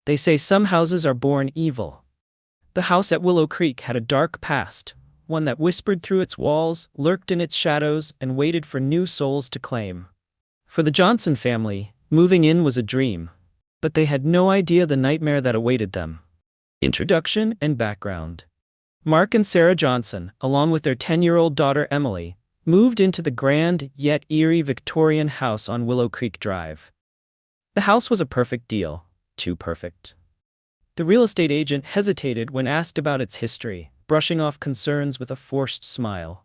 They say some houses are born evil. The house at Willow Creek had a dark past, one that whispered through its walls, lurked in its shadows, and waited for new souls to claim. For the Johnson family, moving in was a dream, but they had no idea the nightmare that awaited them. Introduction and background. Mark and Sarah Johnson, along with their 10-year-old daughter Emily, moved into the grand yet eerie Victorian house on Willow Creek Drive. The house was a perfect deal, too perfect. The real estate agent hesitated when asked about its history, brushing off concerns with a forced smile.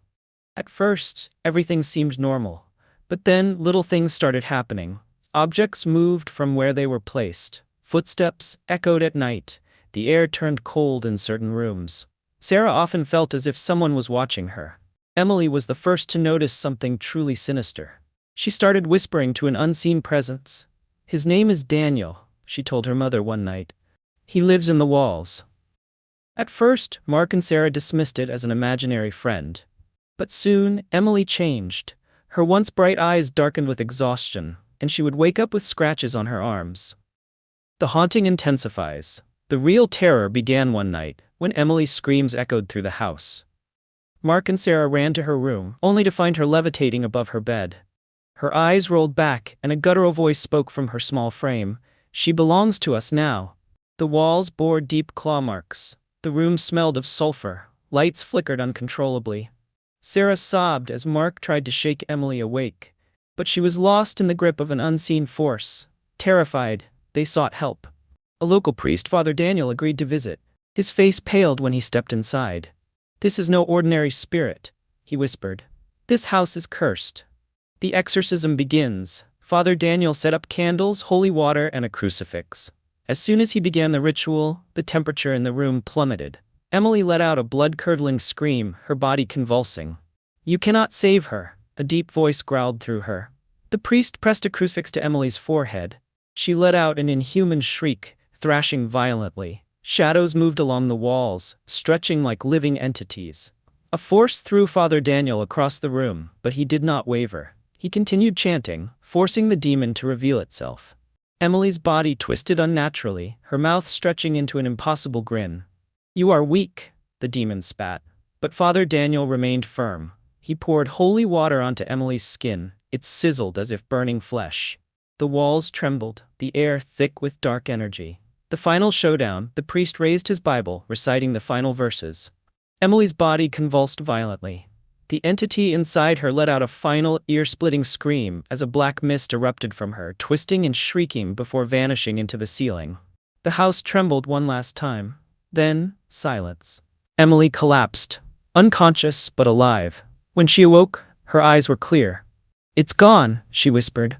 At first, everything seemed normal, but then little things started happening. Objects moved from where they were placed. Footsteps echoed at night. The air turned cold in certain rooms. Sarah often felt as if someone was watching her. Emily was the first to notice something truly sinister. She started whispering to an unseen presence. "His name is Daniel," she told her mother one night. "He lives in the walls." At first, Mark and Sarah dismissed it as an imaginary friend. But soon, Emily changed. Her once bright eyes darkened with exhaustion, and she would wake up with scratches on her arms. The haunting intensifies. The real terror began one night, when Emily's screams echoed through the house. Mark and Sarah ran to her room, only to find her levitating above her bed. Her eyes rolled back, and a guttural voice spoke from her small frame. "She belongs to us now." The walls bore deep claw marks. The room smelled of sulfur. Lights flickered uncontrollably. Sarah sobbed as Mark tried to shake Emily awake, but she was lost in the grip of an unseen force. Terrified, they sought help. A local priest, Father Daniel, agreed to visit. His face paled when he stepped inside. "This is no ordinary spirit," he whispered. "This house is cursed." The exorcism begins. Father Daniel set up candles, holy water, and a crucifix. As soon as he began the ritual, the temperature in the room plummeted. Emily let out a blood-curdling scream, her body convulsing. "You cannot save her," a deep voice growled through her. The priest pressed a crucifix to Emily's forehead. She let out an inhuman shriek, thrashing violently. Shadows moved along the walls, stretching like living entities. A force threw Father Daniel across the room, but he did not waver. He continued chanting, forcing the demon to reveal itself. Emily's body twisted unnaturally, her mouth stretching into an impossible grin. "You are weak," the demon spat. But Father Daniel remained firm. He poured holy water onto Emily's skin. It sizzled as if burning flesh. The walls trembled, the air thick with dark energy. The final showdown, the priest raised his Bible, reciting the final verses. Emily's body convulsed violently. The entity inside her let out a final, ear-splitting scream as a black mist erupted from her, twisting and shrieking before vanishing into the ceiling. The house trembled one last time. Then, silence. Emily collapsed, unconscious but alive. When she awoke, her eyes were clear. "It's gone," she whispered.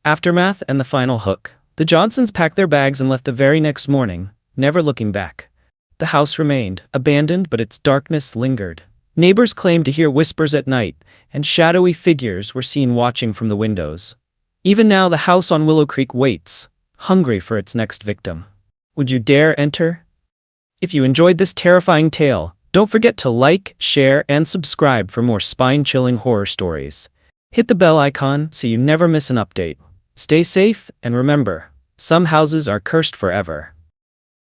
Aftermath and the final hook. The Johnsons packed their bags and left the very next morning, never looking back. The house remained, abandoned, but its darkness lingered. Neighbors claimed to hear whispers at night, and shadowy figures were seen watching from the windows. Even now the house on Willow Creek waits, hungry for its next victim. Would you dare enter? If you enjoyed this terrifying tale, don't forget to like, share, and subscribe for more spine-chilling horror stories. Hit the bell icon so you never miss an update. Stay safe, and remember, some houses are cursed forever.